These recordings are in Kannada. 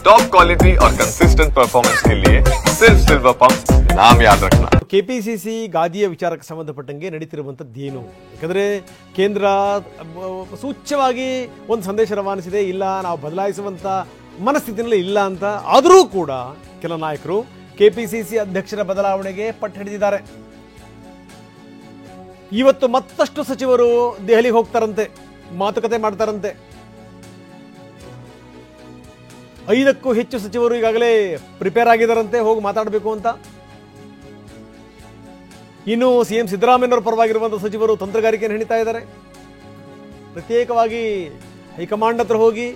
टॉप क्वालिटी और कंसिस्टेंट परफॉर्मेंस के लिए सिर्फ सिल्वर पंप नाम याद रखना। ಕೆಪಿಸಿಸಿ ಗಾದಿಯ ವಿಚಾರಕ್ಕೆ ಸಂಬಂಧಪಟ್ಟಂಗೆ ನಡೀತಿರುವಂಥದ್ದೇನು? ಯಾಕಂದರೆ ಕೇಂದ್ರ ಸೂಚ್ಯವಾಗಿ ಒಂದು ಸಂದೇಶ ರವಾನಿಸಿದೆ, ಇಲ್ಲ ನಾವು ಬದಲಾಯಿಸುವಂಥ ಮನಸ್ಥಿತಿನಲ್ಲಿ ಇಲ್ಲ ಅಂತ. ಆದರೂ ಕೂಡ ಕೆಲ ನಾಯಕರು ಕೆಪಿಸಿಸಿ ಅಧ್ಯಕ್ಷರ ಬದಲಾವಣೆಗೆ ಪಟ್ಟು ಹಿಡಿದಿದ್ದಾರೆ. ಇವತ್ತು ಮತ್ತಷ್ಟು ಸಚಿವರು ದೆಹಲಿಗೆ ಹೋಗ್ತಾರಂತೆ, ಮಾತುಕತೆ ಮಾಡ್ತಾರಂತೆ. 5ಕ್ಕೂ ಹೆಚ್ಚು ಸಚಿವರು ಈಗಾಗಲೇ ಪ್ರಿಪೇರ್ ಆಗಿದ್ದಾರಂತೆ ಹೋಗಿ ಮಾತಾಡಬೇಕು ಅಂತ. ಇನ್ನು ಸಿಎಂ ಸಿದ್ದರಾಮಯ್ಯನವರ ಪರವಾಗಿರುವಂಥ ಸಚಿವರು ತಂತ್ರಗಾರಿಕೆಯನ್ನು ಹೆಣಿತಾ ಇದ್ದಾರೆ. ಪ್ರತ್ಯೇಕವಾಗಿ ಹೈಕಮಾಂಡ್ ಹತ್ರ ಹೋಗಿ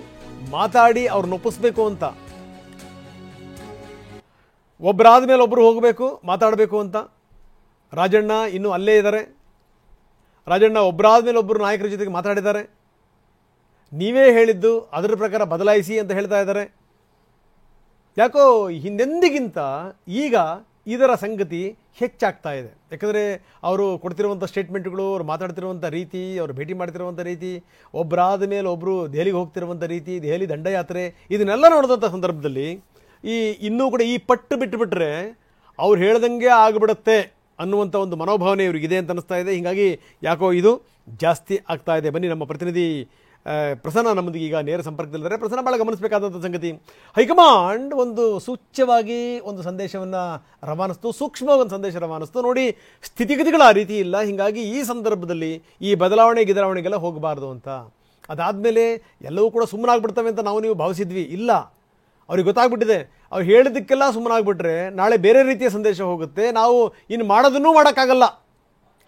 ಮಾತಾಡಿ ಅವ್ರನ್ನ ಒಪ್ಪಿಸ್ಬೇಕು ಅಂತ. ಒಬ್ಬರಾದ ಮೇಲೆ ಒಬ್ಬರು ಹೋಗಬೇಕು, ಮಾತಾಡಬೇಕು ಅಂತ. ರಾಜಣ್ಣ ಇನ್ನೂ ಅಲ್ಲೇ ಇದ್ದಾರೆ. ರಾಜಣ್ಣ ಒಬ್ಬರಾದ ಮೇಲೆ ಒಬ್ಬರು ನಾಯಕರ ಜೊತೆಗೆ ಮಾತಾಡಿದ್ದಾರೆ. ನೀವೇ ಹೇಳಿದ್ದು ಅದರ ಪ್ರಕಾರ ಬದಲಾಯಿಸಿ ಅಂತ ಹೇಳ್ತಾ ಇದ್ದಾರೆ. ಯಾಕೋ ಹಿಂದೆಂದಿಗಿಂತ ಈಗ ಇದರ ಸಂಗತಿ ಹೆಚ್ಚಾಗ್ತಾ ಇದೆ. ಯಾಕಂದರೆ ಅವರು ಕೊಡ್ತಿರುವಂಥ ಸ್ಟೇಟ್ಮೆಂಟ್ಗಳು, ಅವ್ರು ಮಾತಾಡ್ತಿರುವಂಥ ರೀತಿ, ಅವರು ಭೇಟಿ ಮಾಡ್ತಿರುವಂಥ ರೀತಿ, ಒಬ್ಬರಾದ ಮೇಲೆ ಒಬ್ಬರು ದೆಹಲಿಗೆ ಹೋಗ್ತಿರುವಂಥ ರೀತಿ, ದೆಹಲಿ ದಂಡಯಾತ್ರೆ, ಇದನ್ನೆಲ್ಲ ನೋಡಿದಂಥ ಸಂದರ್ಭದಲ್ಲಿ ಇನ್ನೂ ಕೂಡ ಈ ಪಟ್ಟು ಬಿಟ್ಟುಬಿಟ್ರೆ ಅವ್ರು ಹೇಳ್ದಂಗೆ ಆಗಿಬಿಡುತ್ತೆ ಅನ್ನುವಂಥ ಒಂದು ಮನೋಭಾವನೆ ಇವ್ರಿಗಿದೆ ಅಂತ ಅನ್ನಿಸ್ತಾ ಇದೆ. ಹೀಗಾಗಿ ಯಾಕೋ ಇದು ಜಾಸ್ತಿ ಆಗ್ತಾ ಇದೆ. ಬನ್ನಿ, ನಮ್ಮ ಪ್ರತಿನಿಧಿ ಪ್ರಸನ್ನ ನಮ್ಮೊಂದಿಗೆ ಈಗ ನೇರ ಸಂಪರ್ಕದಲ್ಲಿದ್ದಾರೆ. ಪ್ರಸನ್ನ, ಭಾಳ ಗಮನಿಸಬೇಕಾದಂಥ ಸಂಗತಿ, ಹೈಕಮಾಂಡ್ ಒಂದು ಸೂಚ್ಯವಾಗಿ ಒಂದು ಸಂದೇಶವನ್ನು ರವಾನಿಸ್ತು, ಸೂಕ್ಷ್ಮವಾಗಿ ಒಂದು ಸಂದೇಶ ರವಾನಿಸ್ತು. ನೋಡಿ, ಸ್ಥಿತಿಗತಿಗಳು ಆ ರೀತಿ ಇಲ್ಲ, ಹೀಗಾಗಿ ಈ ಸಂದರ್ಭದಲ್ಲಿ ಈ ಬದಲಾವಣೆಗೆಲ್ಲ ಹೋಗಬಾರ್ದು ಅಂತ. ಅದಾದಮೇಲೆ ಎಲ್ಲವೂ ಕೂಡ ಸುಮ್ಮನಾಗ್ಬಿಡ್ತವೆ ಅಂತ ನೀವು ಭಾವಿಸಿದ್ವಿ. ಇಲ್ಲ, ಅವ್ರಿಗೆ ಗೊತ್ತಾಗ್ಬಿಟ್ಟಿದೆ. ಅವ್ರು ಹೇಳಿದ್ದಕ್ಕೆಲ್ಲ ಸುಮ್ಮನಾಗ್ಬಿಟ್ರೆ ನಾಳೆ ಬೇರೆ ರೀತಿಯ ಸಂದೇಶ ಹೋಗುತ್ತೆ, ನಾವು ಇನ್ನು ಮಾಡೋದನ್ನೂ ಮಾಡೋಕ್ಕಾಗಲ್ಲ.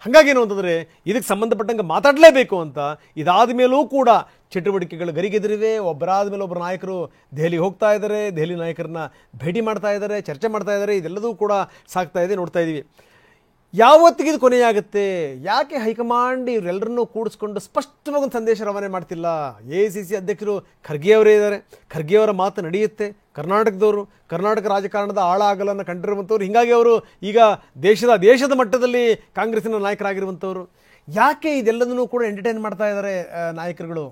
ಹಾಗಾಗಿ ಏನು ಅಂತಂದರೆ ಇದಕ್ಕೆ ಸಂಬಂಧಪಟ್ಟಂಗೆ ಮಾತಾಡಲೇಬೇಕು ಅಂತ. ಇದಾದ ಮೇಲೂ ಕೂಡ ಚಟುವಟಿಕೆಗಳು ಗರಿಗೆದರಿವೆ. ಒಬ್ಬರಾದ ಮೇಲೆ ಒಬ್ಬರು ನಾಯಕರು ದೆಹಲಿಗೆ ಹೋಗ್ತಾ ಇದ್ದಾರೆ, ದೆಹಲಿ ನಾಯಕರನ್ನ ಭೇಟಿ ಮಾಡ್ತಾ ಇದ್ದಾರೆ, ಚರ್ಚೆ ಮಾಡ್ತಾ ಇದ್ದಾರೆ. ಇದೆಲ್ಲದೂ ಕೂಡ ಸಾಗ್ತಾ ಇದೆ, ನೋಡ್ತಾ ಇದ್ದೀವಿ. ಯಾವತ್ತಿಗೆ ಇದು ಕೊನೆಯಾಗುತ್ತೆ? ಯಾಕೆ ಹೈಕಮಾಂಡ್ ಇವರೆಲ್ಲರನ್ನೂ ಕೂಡಿಸ್ಕೊಂಡು ಸ್ಪಷ್ಟವಾಗಿ ಒಂದು ಸಂದೇಶ ರವಾನೆ ಮಾಡ್ತಿಲ್ಲ? AICC ಅಧ್ಯಕ್ಷರು ಖರ್ಗೆ ಅವರೇ ಇದ್ದಾರೆ. ಖರ್ಗೆ ಅವರ ಮಾತು ನಡೆಯುತ್ತೆ. ಕರ್ನಾಟಕದವರು, ಕರ್ನಾಟಕ ರಾಜಕಾರಣದ ಆಳ ಆಗಲನ್ನು ಕಂಡಿರುವಂಥವ್ರು. ಹೀಗಾಗಿ ಅವರು ಈಗ ದೇಶದ ಮಟ್ಟದಲ್ಲಿ ಕಾಂಗ್ರೆಸ್ಸಿನ ನಾಯಕರಾಗಿರುವಂಥವ್ರು. ಯಾಕೆ ಇದೆಲ್ಲದನ್ನೂ ಕೂಡ ಎಂಟರ್ಟೈನ್ ಮಾಡ್ತಾ ಇದ್ದಾರೆ ನಾಯಕರುಗಳು?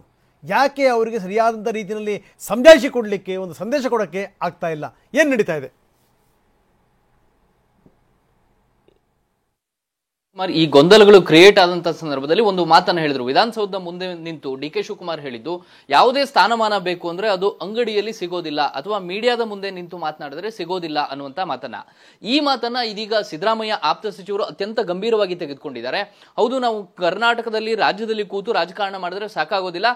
ಯಾಕೆ ಅವರಿಗೆ ಸರಿಯಾದಂಥ ರೀತಿಯಲ್ಲಿ ಸಮಜಾಯಿಷಿ ಕೊಡಲಿಕ್ಕೆ, ಒಂದು ಸಂದೇಶ ಕೊಡೋಕ್ಕೆ ಆಗ್ತಾ ಇಲ್ಲ? ಏನು ನಡೀತಾ ಇದೆ? ಈ ಗೊಂದಲಗಳು ಕ್ರಿಯೇಟ್ ಆದಂತಹ ಸಂದರ್ಭದಲ್ಲಿ ಒಂದು ಮಾತನ್ನ ಹೇಳಿದ್ರು. ವಿಧಾನಸೌಧದ ಮುಂದೆ ನಿಂತು DK ಶಿವಕುಮಾರ್ ಹೇಳಿದ್ದು, ಯಾವುದೇ ಸ್ಥಾನಮಾನ ಬೇಕು ಅಂದ್ರೆ ಅದು ಅಂಗಡಿಯಲ್ಲಿ ಸಿಗೋದಿಲ್ಲ ಅಥವಾ ಮೀಡಿಯಾದ ಮುಂದೆ ನಿಂತು ಮಾತನಾಡಿದ್ರೆ ಸಿಗೋದಿಲ್ಲ ಅನ್ನುವಂತ ಮಾತನ್ನ. ಈ ಮಾತನ್ನ ಇದೀಗ ಸಿದ್ದರಾಮಯ್ಯ ಆಪ್ತ ಸಚಿವರು ಅತ್ಯಂತ ಗಂಭೀರವಾಗಿ ತೆಗೆದುಕೊಂಡಿದ್ದಾರೆ. ಹೌದು, ನಾವು ಕರ್ನಾಟಕದಲ್ಲಿ ರಾಜ್ಯದಲ್ಲಿ ಕೂತು ರಾಜಕಾರಣ ಮಾಡಿದ್ರೆ ಸಾಕಾಗೋದಿಲ್ಲ,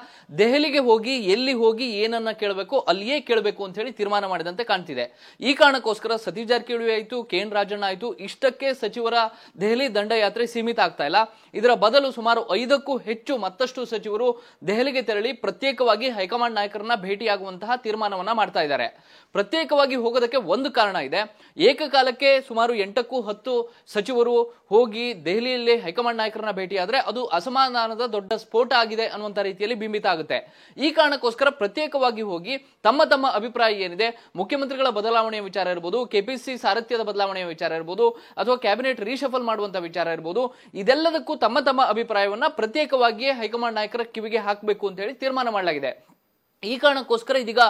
ದೆಹಲಿಗೆ ಹೋಗಿ ಎಲ್ಲಿ ಹೋಗಿ ಏನನ್ನ ಕೇಳಬೇಕು ಅಲ್ಲಿಯೇ ಕೇಳಬೇಕು ಅಂತ ಹೇಳಿ ತೀರ್ಮಾನ ಮಾಡಿದಂತೆ ಕಾಣ್ತಿದೆ. ಈ ಕಾರಣಕ್ಕೋಸ್ಕರ ಸತೀಶ್ ಜಾರಕಿಹೊಳಿ ಆಯ್ತು, KN ರಾಜಣ್ಣ ಆಯ್ತು, ಇಷ್ಟಕ್ಕೆ ಸಚಿವರ ದೆಹಲಿ ದಂಡಯಾತ್ರೆ ಸೀಮಿತ ಆಗ್ತಾ ಇಲ್ಲ. ಇದರ ಬದಲು ಸುಮಾರು 5ಕ್ಕೂ ಹೆಚ್ಚು ಮತ್ತಷ್ಟು ಸಚಿವರು ದೆಹಲಿಗೆ ತೆರಳಿ ಪ್ರತ್ಯೇಕವಾಗಿ ಹೈಕಮಾಂಡ್ ನಾಯಕರನ್ನ ಭೇಟಿಯಾಗುವಂತಹ ತೀರ್ಮಾನವನ್ನ ಮಾಡ್ತಾ ಇದ್ದಾರೆ. ಪ್ರತ್ಯೇಕವಾಗಿ ಹೋಗೋದಕ್ಕೆ ಒಂದು ಕಾರಣ ಇದೆ. ಏಕಕಾಲಕ್ಕೆ ಸುಮಾರು 8ಕ್ಕೂ 10 ಸಚಿವರು ಹೋಗಿ ದೆಹಲಿಯಲ್ಲಿ ಹೈಕಮಾಂಡ್ ನಾಯಕರನ್ನ ಭೇಟಿಯಾದ್ರೆ ಅದು ಅಸಮಾಧಾನದ ದೊಡ್ಡ ಸ್ಫೋಟ ಆಗಿದೆ ಅನ್ನುವಂತ ರೀತಿಯಲ್ಲಿ ಬಿಂಬಿತ ಆಗುತ್ತೆ. ಈ ಕಾರಣಕ್ಕೋಸ್ಕರ ಪ್ರತ್ಯೇಕವಾಗಿ ಹೋಗಿ ತಮ್ಮ ತಮ್ಮ ಅಭಿಪ್ರಾಯ ಏನಿದೆ, ಮುಖ್ಯಮಂತ್ರಿಗಳ ಬದಲಾವಣೆಯ ವಿಚಾರ ಇರಬಹುದು, KPCC ಸಾರಥ್ಯದ ಬದಲಾವಣೆಯ ವಿಚಾರ ಇರಬಹುದು, ಅಥವಾ ಕ್ಯಾಬಿನೆಟ್ ರೀಶಫಲ್ ಮಾಡುವಂತ ವಿಚಾರ ಇರಬಹುದು, ಇದೆಲ್ಲದಕ್ಕೂ ತಮ್ಮ ತಮ್ಮ ಅಭಿಪ್ರಾಯವನ್ನ ಪ್ರತ್ಯೇಕವಾಗಿಯೇ ಹೈಕಮಾಂಡ್ ನಾಯಕರ ಕಿವಿಗೆ ಹಾಕಬೇಕು ಅಂತ ಹೇಳಿ ತೀರ್ಮಾನ ಮಾಡಲಾಗಿದೆ. ಈ ಕಾರಣಕ್ಕೋಸ್ಕರ ಇದೀಗ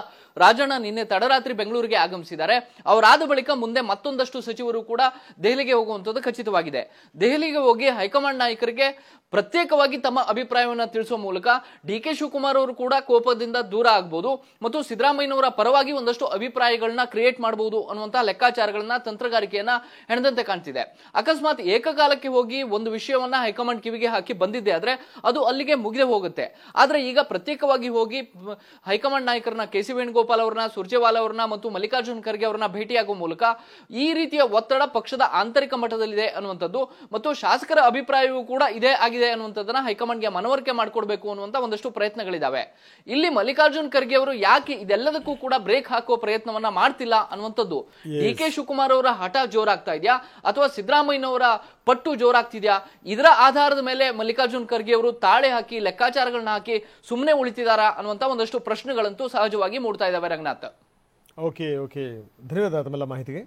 ರಾಜಣ್ಣ ನಿನ್ನೆ ತಡರಾತ್ರಿ ಬೆಂಗಳೂರಿಗೆ ಆಗಮಿಸಿದ್ದಾರೆ. ಅವರಾದ ಬಳಿಕ ಮುಂದೆ ಮತ್ತೊಂದಷ್ಟು ಸಚಿವರು ಕೂಡ ದೆಹಲಿಗೆ ಹೋಗುವಂಥದ್ದು ಖಚಿತವಾಗಿದೆ. ದೆಹಲಿಗೆ ಹೋಗಿ ಹೈಕಮಾಂಡ್ ನಾಯಕರಿಗೆ ಪ್ರತ್ಯೇಕವಾಗಿ ತಮ್ಮ ಅಭಿಪ್ರಾಯವನ್ನು ತಿಳಿಸುವ ಮೂಲಕ DK ಶಿವಕುಮಾರ್ ಅವರು ಕೂಡ ಕೋಪದಿಂದ ದೂರ ಆಗಬಹುದು ಮತ್ತು ಸಿದ್ದರಾಮಯ್ಯನವರ ಪರವಾಗಿ ಒಂದಷ್ಟು ಅಭಿಪ್ರಾಯಗಳನ್ನ ಕ್ರಿಯೇಟ್ ಮಾಡಬಹುದು ಅನ್ನುವಂತಹ ಲೆಕ್ಕಾಚಾರಗಳನ್ನ, ತಂತ್ರಗಾರಿಕೆಯನ್ನ ಹೆಣದಂತೆ ಕಾಣ್ತಿದೆ. ಅಕಸ್ಮಾತ್ ಏಕಕಾಲಕ್ಕೆ ಹೋಗಿ ಒಂದು ವಿಷಯವನ್ನ ಹೈಕಮಾಂಡ್ ಕಿವಿಗೆ ಹಾಕಿ ಬಂದಿದ್ದೆ ಆದ್ರೆ ಅದು ಅಲ್ಲಿಗೆ ಮುಗಿದೇ ಹೋಗುತ್ತೆ. ಆದ್ರೆ ಈಗ ಪ್ರತ್ಯೇಕವಾಗಿ ಹೋಗಿ ಹೈಕಮಾಂಡ್ ನಾಯಕರನ್ನ KC ವೇಣುಗೋಪಾಲ್ ಅವರನ್ನ, ಸುರ್ಜೇವಾಲಾ ಅವರನ್ನ ಮತ್ತು ಮಲ್ಲಿಕಾರ್ಜುನ್ ಖರ್ಗೆ ಅವರನ್ನ ಭೇಟಿಯಾಗುವ ಮೂಲಕ ಈ ರೀತಿಯ ಒತ್ತಡ ಪಕ್ಷದ ಆಂತರಿಕ ಮಟ್ಟದಲ್ಲಿದೆ ಅನ್ನುವಂಥದ್ದು ಮತ್ತು ಶಾಸಕರ ಅಭಿಪ್ರಾಯವೂ ಕೂಡ ಇದೇ ಆಗಿದೆ ಅನ್ನುವಂಥದ್ದನ್ನ ಹೈಕಮಾಂಡ್ಗೆ ಮನವರಿಕೆ ಮಾಡಿಕೊಡ್ಬೇಕು ಅನ್ನುವಂತ ಒಂದಷ್ಟು ಪ್ರಯತ್ನಗಳಿದಾವೆ. ಇಲ್ಲಿ ಮಲ್ಲಿಕಾರ್ಜುನ್ ಖರ್ಗೆ ಅವರು ಯಾಕೆ ಇದೆಲ್ಲದಕ್ಕೂ ಕೂಡ ಬ್ರೇಕ್ ಹಾಕುವ ಪ್ರಯತ್ನವನ್ನ ಮಾಡ್ತಿಲ್ಲ ಅನ್ನುವಂಥದ್ದು. DK ಶಿವಕುಮಾರ್ ಅವರ ಹಠ ಜೋರಾಗ್ತಾ ಇದೆಯಾ ಅಥವಾ ಸಿದ್ದರಾಮಯ್ಯನವರ ಪಟ್ಟು ಜೋರಾಗ್ತಿದ್ಯಾ? ಇದರ ಆಧಾರದ ಮೇಲೆ ಮಲ್ಲಿಕಾರ್ಜುನ್ ಖರ್ಗೆ ಅವರು ತಾಳೆ ಹಾಕಿ ಲೆಕ್ಕಾಚಾರಗಳನ್ನ ಹಾಕಿ ಸುಮ್ಮನೆ ಉಳಿತಿದಾರಾ ಅನ್ನುವಂತ ಒಂದಷ್ಟು ಪ್ರಶ್ನೆಗಳಂತೂ ಸಹಜವಾಗಿ ಮೂಡ್ತಾ ಇದ್ದಾವೆ. ರಂಗನಾಥ್, ಓಕೆ, ಧನ್ಯವಾದ ತಮ್ಮೆಲ್ಲ ಮಾಹಿತಿಗೆ.